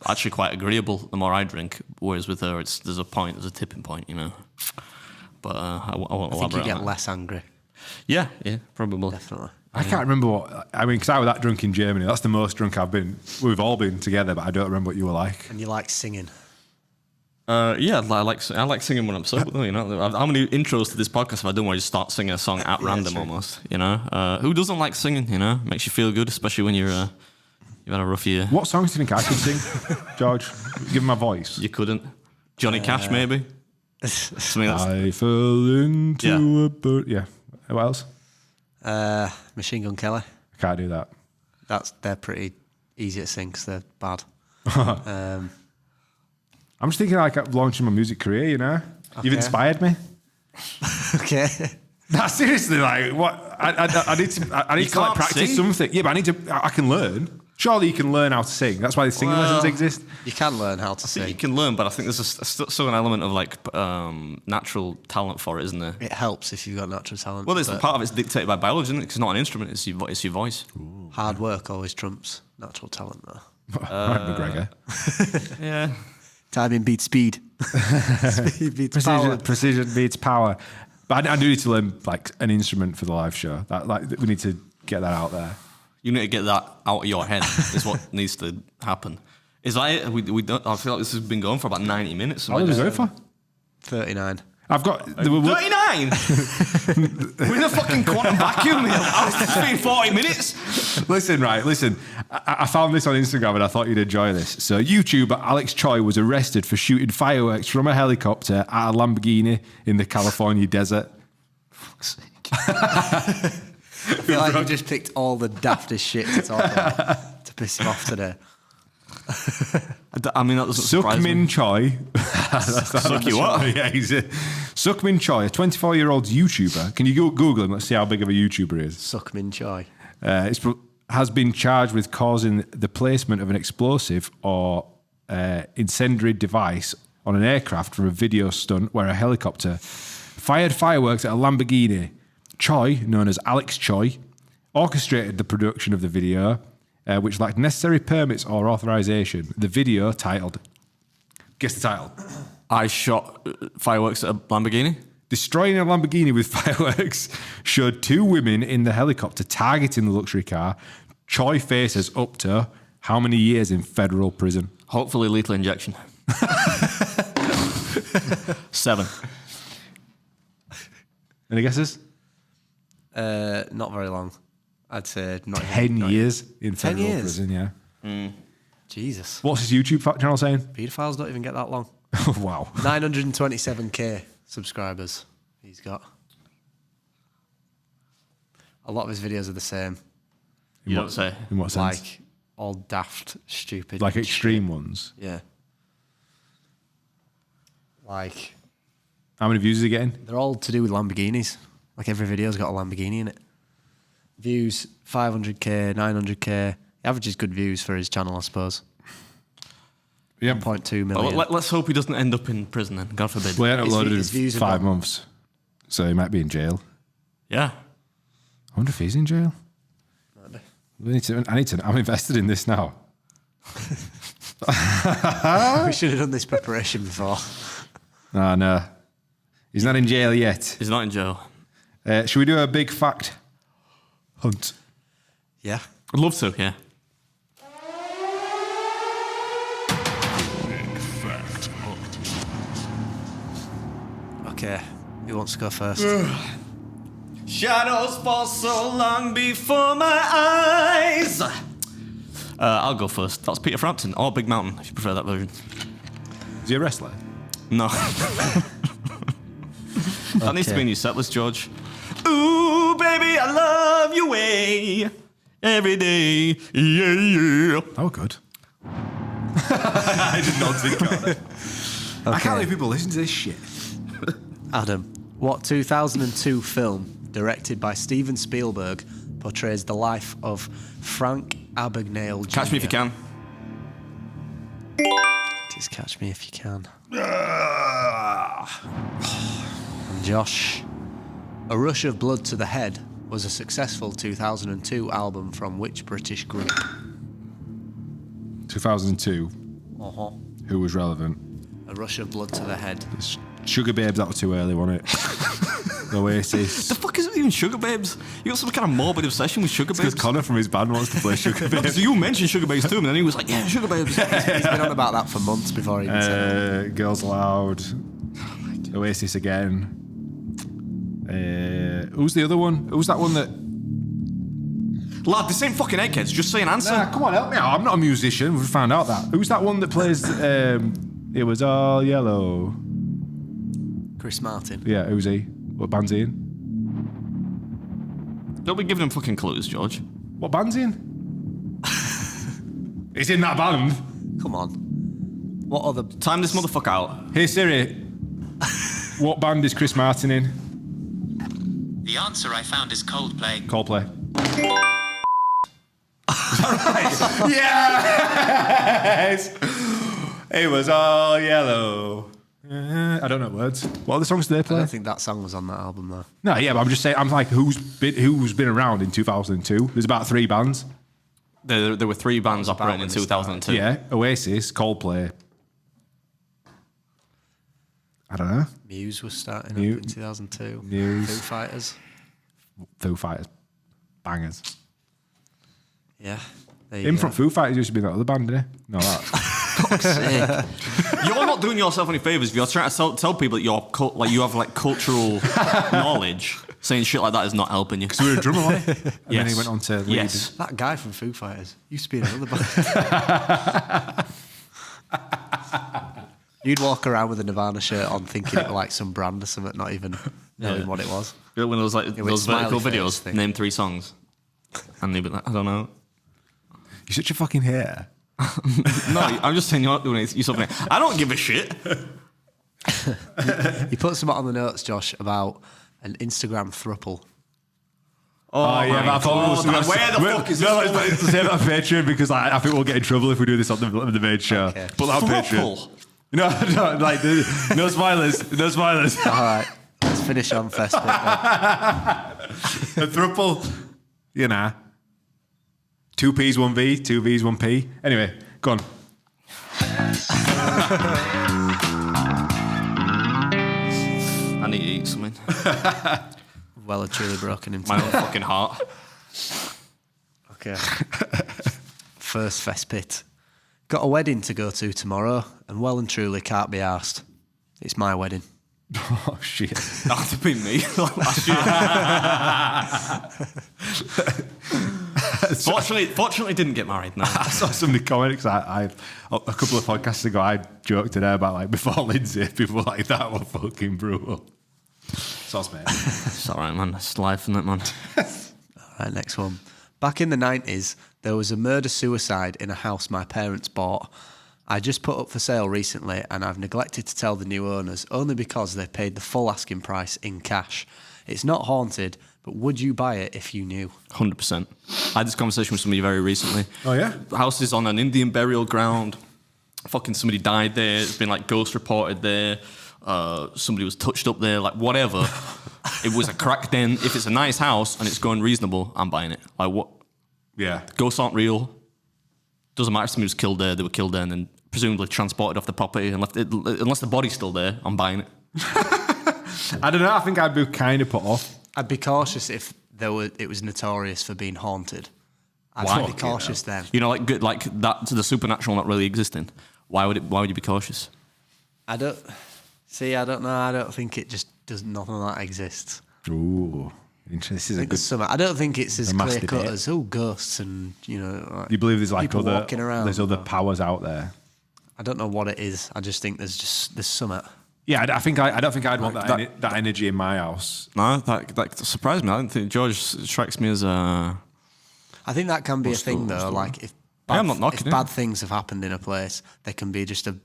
actually quite agreeable the more I drink. Whereas with her, there's a tipping point, you know. But I won't I think elaborate you on get that. less angry. Yeah, probably. Definitely. I can't remember what... I mean, because I was that drunk in Germany. That's the most drunk I've been. We've all been together, but I don't remember what you were like. And you like singing. Yeah, I like singing when I'm sober. Though, you know, how many intros to this podcast have I done where I just start singing a song at random almost? You know, who doesn't like singing? You know, makes you feel good, especially when you've had a rough year. What songs do you think I could sing, George? Give me my voice. You couldn't. Johnny Cash, maybe. Something that's I fell into a bird. Yeah. What else? Machine Gun Kelly. I can't do that. They're pretty easy to sing because they're bad. I'm just thinking like launching my music career. You know, you've inspired me. Okay. Nah, seriously, like what? I need to like can't practice sing? something. Yeah, but I can learn. Surely you can learn how to sing. That's why the singing lessons exist. You can learn how to I think you sing. can learn, but I think there's still an element of like natural talent for it, isn't there? It helps if you've got natural talent. Well, it's but part of it's dictated by biology, isn't it? 'Cause it's not an instrument; it's your voice. hard work always trumps natural talent, though. Right, McGregor. Yeah. Timing beats speed. Speed beats power. Precision beats power. But I do need to learn like an instrument for the live show. We need to get that out there. You need to get that out of your head. Is what needs to happen. Is that we don't? I feel like this has been going for about 90 minutes. How long does it go for? 39. I've got 39. We're in a fucking quantum vacuum here. It's been 40 minutes. Listen. I found this on Instagram and I thought you'd enjoy this. So, YouTuber Alex Choi was arrested for shooting fireworks from a helicopter at a Lamborghini in the California desert. I feel like you just picked all the daftest shit to talk about to piss him off today. I mean, that doesn't surprise me. Sukmin Choi. Suck you what? Yeah, Sukmin Choi, a 24-year-old YouTuber. Can you Google him? Let's see how big of a YouTuber he is. Suck min choi. Has been charged with causing the placement of an explosive or incendiary device on an aircraft for a video stunt where a helicopter fired fireworks at a Lamborghini. Choi, known as Alex Choi, orchestrated the production of the video, which lacked necessary permits or authorization. The video titled, guess the title, I shot fireworks at a Lamborghini. Destroying a Lamborghini with fireworks, showed two women in the helicopter targeting the luxury car. Choi faces up to how many years in federal prison? Hopefully lethal injection. 7. Any guesses? Not very long. I'd say not 10 not years in 10 federal years? prison, yeah. Jesus. What's his YouTube channel saying? Paedophiles don't even get that long. Wow. 927k subscribers he's got. A lot of his videos are the same. You don't say. In what sense? Like all daft, stupid. Like shit. extreme ones. Yeah. Like, How many views is he getting? they're all to do with Lamborghinis. Like every video's got a Lamborghini in it. Views 500k, 900k. He averages good views for his channel, I suppose. Yeah. 1.2 million. Well, let's hope he doesn't end up in prison then. God forbid. Well, he His uploaded his views in are 5 gone. months. So he might be in jail. Yeah. I wonder if he's in jail. I'm invested in this now. We should have done this preparation before. Oh, no. He's not in jail yet. He's not in jail. Should we do a big fact hunt? Yeah. I'd love to, yeah. Okay. Who wants to go first? Shadows fall so long before my eyes. I'll go first. That's Peter Frampton or Big Mountain, if you prefer that version. Is he a wrestler? No. That needs to be in your set list, George. Ooh, baby, I love your way every day. Yeah, yeah. Oh, good. I did not think about it. I can't believe people listen to this shit. Adam, what 2002 film directed by Steven Spielberg portrays the life of Frank Abagnale Jr.? Catch me if you can. It is Catch Me If You Can. And Josh, A Rush of Blood to the Head was a successful 2002 album from which British group? 2002. Uh-huh. Who was relevant? A Rush of Blood to the Head. Sugar Babes, that was too early, wasn't it? Oasis. The fuck is it even Sugar Babes? You got some kind of morbid obsession with Sugar Because Babes? Connor from his band wants to play Sugar No, Babes. so you mentioned Sugar Babes to him, and then he was like, "Yeah, Sugar Babes." He's been on about that for months before he even said it. Girls Aloud. Oasis again. Who's the other one? Who's that one that... Lad, this ain't fucking eggheads. Just say an answer. Nah, come on, help me out. I'm not a musician. We've found out that. Who's that one that plays It Was All Yellow? Chris Martin. Yeah, who's he? What band's he in? Don't be giving him fucking clues, George. What band's he in? He's in that band. Come on. What other... Time this motherfucker out. Hey Siri, what band is Chris Martin in? The answer I found is Coldplay. Coldplay. Yes! It was all yellow. I don't know words. What other songs do they I play? don't think that song was on that album, though. No, yeah, but I'm just saying, I'm like, who's been around in 2002? There's about 3 bands. There were 3 bands operating in when it 2002. Yeah, Oasis, Coldplay. I don't know. Muse was starting Muse. up in 2002. Muse. Foo Fighters. Foo Fighters. Bangers. Yeah. There you Him go. from Foo Fighters used to be in that other band, didn't he? No, that. You're not doing yourself any favors if you're trying to tell people that you're you have like cultural knowledge. Saying shit like that is not helping you. So we were a drummer, wasn't he? And then he Yes. went on to lead. Yes. That guy from Foo Fighters used to be in another band. You'd walk around with a Nirvana shirt on thinking it was like some brand or something, not even knowing what it was. When there was like with those vertical smiley face videos, thing. name 3 songs. And they'd be like, I don't know. You're such a fucking hater. No, I'm just saying you're not doing it. You're something. I don't give a shit. You put something on the notes, Josh, about an Instagram throuple. Oh, yeah, my but I thought we God, was where the fuck is this No, going? let's save that on Patreon because I think we'll get in trouble if we do this on the main show. Okay. Put that on Patreon. Thruple. No, like, no spoilers. No spoilers. All right, let's finish on Fest. A thruple, you know. 2 P's, 1 V, 2 V's, 1 P. Anyway, go on. I need to eat something. Well and truly broken into My own fucking heart. Okay. First Fest pit. Got a wedding to go to tomorrow, and well and truly can't be arsed. It's my wedding. Oh, shit. That'd have been me last year. Fortunately, didn't get married. No. I saw somebody comment because I a couple of podcasts ago I joked today about like before Lindsay, people like that were fucking brutal. Sauce, mate. It's all right, man. It's life, isn't it, man? All right, next one. Back in the 90s, there was a murder-suicide in a house my parents bought. I just put up for sale recently, and I've neglected to tell the new owners only because they paid the full asking price in cash. It's not haunted, but would you buy it if you knew? 100%. I had this conversation with somebody very recently. Oh, yeah? The house is on an Indian burial ground. Fucking somebody died there. It's been like ghost reported there. Somebody was touched up there. Like whatever. It was a crack den. If it's a nice house and it's going reasonable, I'm buying it. Like what? Yeah. Ghosts aren't real. Doesn't matter if somebody was killed there. They were killed there and then presumably transported off the property and left it, unless the body's still there, I'm buying it. I don't know. I think I'd be kind of put off. I'd be cautious if it was notorious for being haunted. I'd Why? be cautious then. You know, like that to the supernatural not really existing. Why would you be cautious? I don't know. I don't think it just does. Nothing like that exists. Ooh, interesting. This is I a think good. there's some. I don't think it's as a mass clear cut debate. as ghosts and like, You believe there's like people other walking around. there's other powers out there. I don't know what it is. I just think there's something. Yeah, I don't think I'd want that energy in my house. No, that surprised me. I don't think George strikes me as a. I think that can be a thing the though. story? Like if I'm not knocking if it. bad things have happened in a place, they can be just even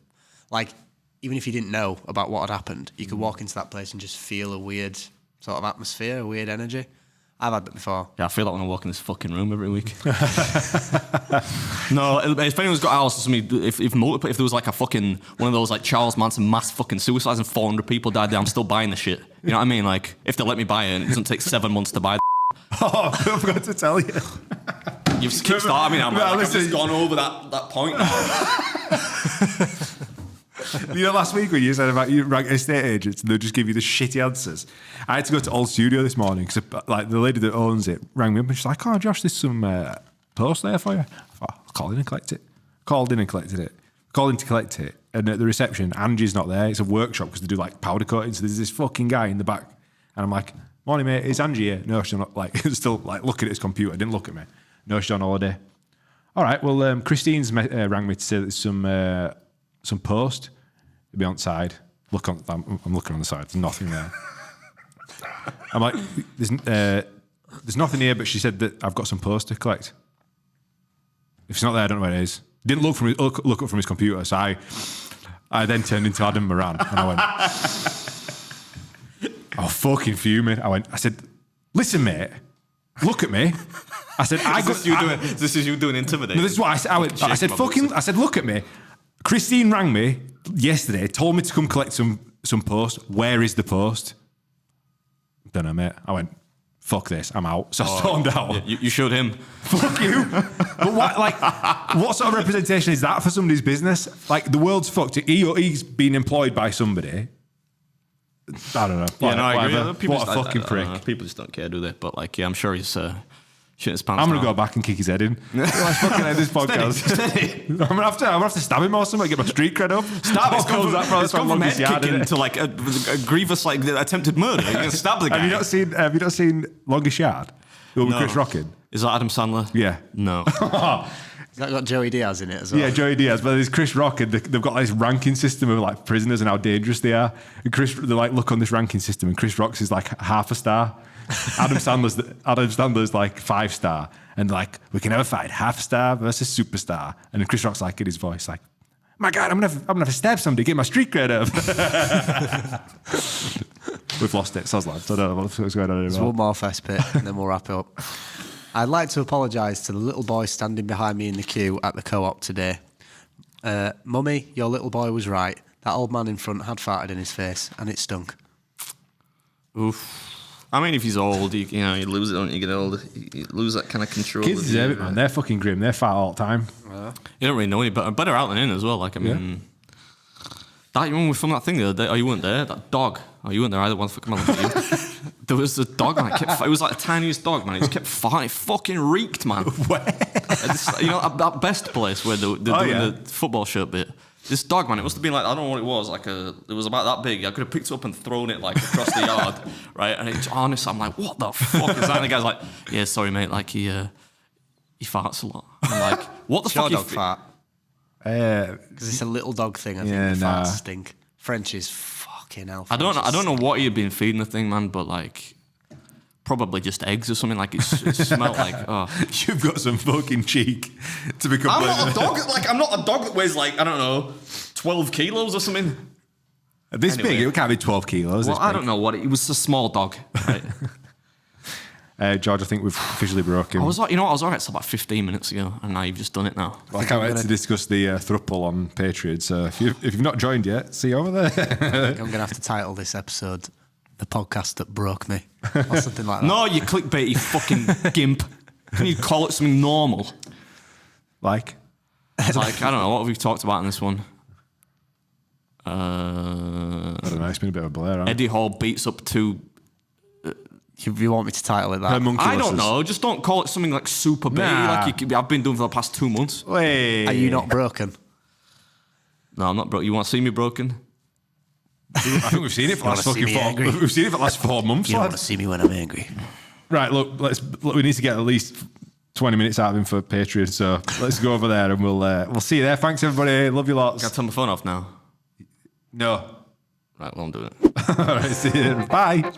if you didn't know about what had happened, you could walk into that place and just feel a weird sort of atmosphere, a weird energy. I've had that before. Yeah, I feel like when I walk in this fucking room every week. No, if anyone's got a house, if there was like a fucking one of those like Charles Manson mass fucking suicides and 400 people died there, I'm still buying the shit. You know what I mean? Like if they let me buy it, and it doesn't take 7 months to buy. Oh, I forgot to tell you. You've kickstarted me now, man. No, Like, I've listen. just gone over that point now. You know, last week when you said about you rank estate agents and they'll just give you the shitty answers. I had to go to Old Studio this morning because like the lady that owns it rang me up and she's like, "Oh, Josh, there's some post there for you." I thought, I'll call in and collect it. Called in and collected it. Called in to collect it. And at the reception, Angie's not there. It's a workshop because they do like powder coating. So there's this fucking guy in the back. And I'm like, "Morning, mate. Is Angie here?" No, she's not. Like, still like looking at his computer. Didn't look at me. No, she's on holiday. All right. Well, Christine's rang me to say that there's some post. It'll be on side. I'm looking on the side. There's nothing there. I'm like, there's nothing here, but she said that I've got some post to collect. If it's not there, I don't know where it is. Didn't look up from his computer, so I then turned into Adam Moran and I went, "Oh, fucking fuming." I said, "Listen, mate, look at me." I said, This is you doing intimidation. No, this is what I said. I said, "Look at me." Christine rang me yesterday, told me to come collect some post. Where is the post? Don't know, mate. I went, "Fuck this, I'm out." So I stormed out. You showed him. Fuck you. But what sort of representation is that for somebody's business? Like, the world's fucked. He's been employed by somebody. I don't know. Yeah, no, I agree. What a fucking prick. People just don't care, do they? But like, yeah, I'm sure he's shitting his pants. I'm going to now. go back and kick his head in. Let's fucking end this podcast. Steady. I'm going to have to stab him or something, get my street cred up. It's gone from head yard, kicking to like a grievous like attempted murder. You're going to stab the guy. Have you not seen Longest Yard? The one with Chris Rockin? Is that Adam Sandler? Yeah. No. Has that got Joey Diaz in it as well? Yeah, Joey Diaz. But there's Chris Rock, and they've got like this ranking system of like prisoners and how dangerous they are. And they like look on this ranking system, and Chris Rock's is like half a star. Adam Sandler's like 5 star, and like, "We can never fight half star versus superstar." And then Chris Rock's like in his voice, like, "My God, I'm gonna stab somebody, get my street cred up." We've lost it, soz lads. I don't know what's going on There's anymore. one more fest pit, and then we'll wrap it up. I'd like to apologise to the little boy standing behind me in the queue at the co-op today. Mummy, your little boy was right. That old man in front had farted in his face, and it stunk. Oof. I mean, if he's old, you lose it, don't you? Get older, you lose that kind of control. Kids deserve it, man. They're fucking grim. They're fat all the time. You don't really know any better out than in as well. Like, I mean, that when we filmed that thing the other day, you weren't there. That dog. You weren't there either. One fucking man looked at you. There was a dog, man. It was like the tiniest dog, man. It just kept farting. It fucking reeked, man. Where? That best place where they're doing the football shirt bit. This dog, man, it must have been like, I don't know what it was, it was about that big. I could have picked it up and thrown it like across the yard, right? And it's honest, I'm like, what the fuck is that? And the guy's like, "Yeah, sorry, mate, like he farts a lot." I'm like, what the fuck? Your dog fart? Because it's a little dog thing, I think. Yeah, The farts stink. French is fucking hell. I don't know what he'd been feeding the thing, man, but like, probably just eggs or something. Like it smelled like. Oh. You've got some fucking cheek to become. I'm not a dog. Like I'm not a dog that weighs like, I don't know, 12 kilos or something. This big, it can't be 12 kilos. Well, I don't know what it was. A small dog. Right? George, I think we've officially broken. I was all right till about 15 minutes ago, and now you've just done it now. Well, I can't wait to discuss the thruple on Patreon. So if you've not joined yet, see you over there. I'm going to have to title this episode "The Podcast That Broke Me" or something like that. No, you clickbaity fucking gimp. Can you call it something normal? Like, I don't know. What have we talked about in this one? I don't know. It's been a bit of a blur. Right? Eddie Hall beats up 2. You want me to title it that? I don't know. Just don't call it something like super big, like I've been doing for the past 2 months. Wait. Are you not broken? No, I'm not broke. You want to see me broken? I think we've seen it for the last fucking 4. We've seen it for the last 4 months. You don't want to see me when I'm angry. Right. Look, we need to get at least 20 minutes out of him for Patreon. So let's go over there and we'll see you there. Thanks everybody. Love you lots. Can I turn my phone off now? No. Right. Well, I'm doing it. All right. See you. Bye.